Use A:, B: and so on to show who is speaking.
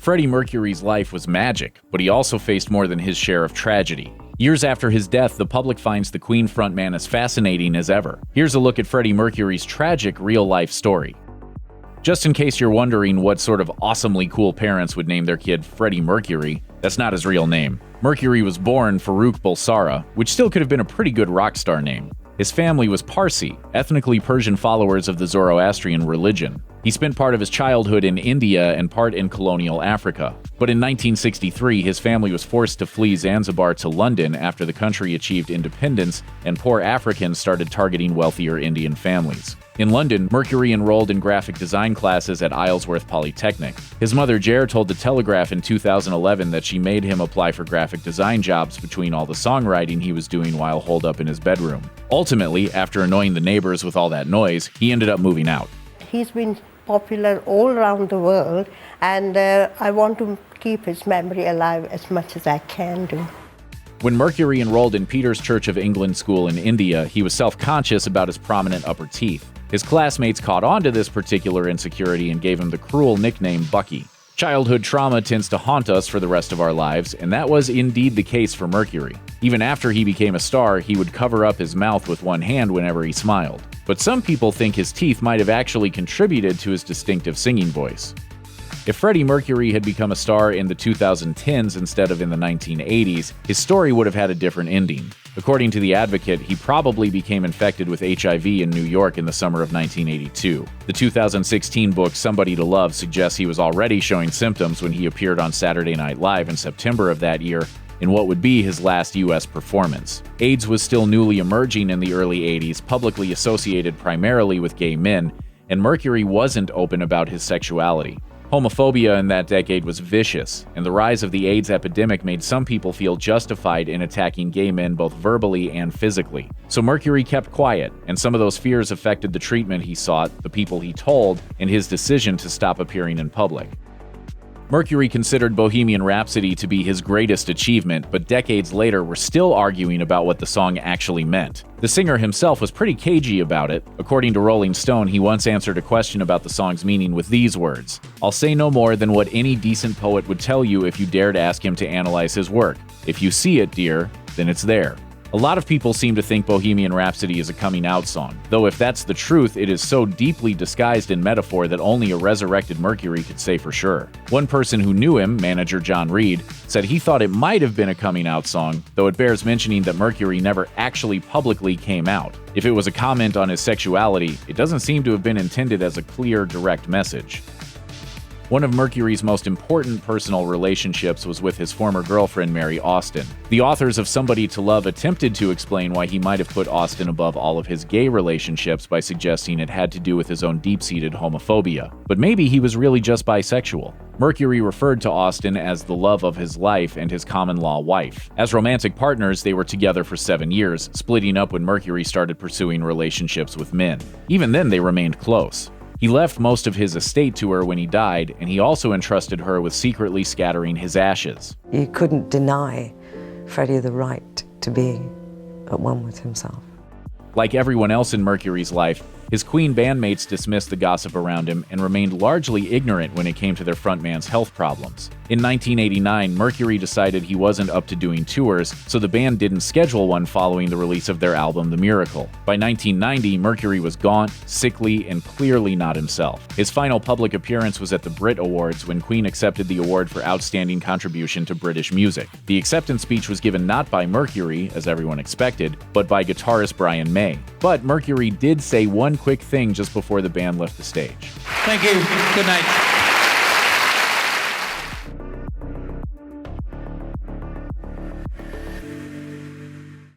A: Freddie Mercury's life was magic, but he also faced more than his share of tragedy. Years after his death, the public finds the Queen frontman as fascinating as ever. Here's a look at Freddie Mercury's tragic real-life story. Just in case you're wondering what sort of awesomely cool parents would name their kid Freddie Mercury, that's not his real name. Mercury was born Farouk Bulsara, which still could have been a pretty good rock star name. His family was Parsi, ethnically Persian followers of the Zoroastrian religion. He spent part of his childhood in India and part in colonial Africa. But in 1963, his family was forced to flee Zanzibar to London after the country achieved independence and poor Africans started targeting wealthier Indian families. In London, Mercury enrolled in graphic design classes at Isleworth Polytechnic. His mother, Jer, told The Telegraph in 2011 that she made him apply for graphic design jobs between all the songwriting he was doing while holed up in his bedroom. Ultimately, after annoying the neighbors with all that noise, he ended up moving out.
B: He's been popular all around the world, and I want to keep his memory alive as much as I can do.
A: When Mercury enrolled in Peter's Church of England school in India, he was self-conscious about his prominent upper teeth. His classmates caught on to this particular insecurity and gave him the cruel nickname Bucky. Childhood trauma tends to haunt us for the rest of our lives, and that was indeed the case for Mercury. Even after he became a star, he would cover up his mouth with one hand whenever he smiled. But some people think his teeth might have actually contributed to his distinctive singing voice. If Freddie Mercury had become a star in the 2010s instead of in the 1980s, his story would have had a different ending. According to The Advocate, he probably became infected with HIV in New York in the summer of 1982. The 2016 book Somebody to Love suggests he was already showing symptoms when he appeared on Saturday Night Live in September of that year in what would be his last U.S. performance. AIDS was still newly emerging in the early 80s, publicly associated primarily with gay men, and Mercury wasn't open about his sexuality. Homophobia in that decade was vicious, and the rise of the AIDS epidemic made some people feel justified in attacking gay men both verbally and physically. So Mercury kept quiet, and some of those fears affected the treatment he sought, the people he told, and his decision to stop appearing in public. Mercury considered Bohemian Rhapsody to be his greatest achievement, but decades later we're still arguing about what the song actually meant. The singer himself was pretty cagey about it. According to Rolling Stone, he once answered a question about the song's meaning with these words: "I'll say no more than what any decent poet would tell you if you dared ask him to analyze his work. If you see it, dear, then it's there." A lot of people seem to think Bohemian Rhapsody is a coming-out song, though if that's the truth, it is so deeply disguised in metaphor that only a resurrected Mercury could say for sure. One person who knew him, manager John Reed, said he thought it might have been a coming-out song, though it bears mentioning that Mercury never actually publicly came out. If it was a comment on his sexuality, it doesn't seem to have been intended as a clear, direct message. One of Mercury's most important personal relationships was with his former girlfriend, Mary Austin. The authors of Somebody to Love attempted to explain why he might have put Austin above all of his gay relationships by suggesting it had to do with his own deep-seated homophobia. But maybe he was really just bisexual. Mercury referred to Austin as the love of his life and his common-law wife. As romantic partners, they were together for 7 years, splitting up when Mercury started pursuing relationships with men. Even then, they remained close. He left most of his estate to her when he died, and he also entrusted her with secretly scattering his ashes.
C: You couldn't deny Freddie the right to be at one with himself.
A: Like everyone else in Mercury's life, his Queen bandmates dismissed the gossip around him and remained largely ignorant when it came to their frontman's health problems. In 1989, Mercury decided he wasn't up to doing tours, so the band didn't schedule one following the release of their album The Miracle. By 1990, Mercury was gaunt, sickly, and clearly not himself. His final public appearance was at the Brit Awards when Queen accepted the award for Outstanding Contribution to British Music. The acceptance speech was given not by Mercury, as everyone expected, but by guitarist Brian May. But Mercury did say one quick thing just before the band left the stage.
D: Thank you. Good night.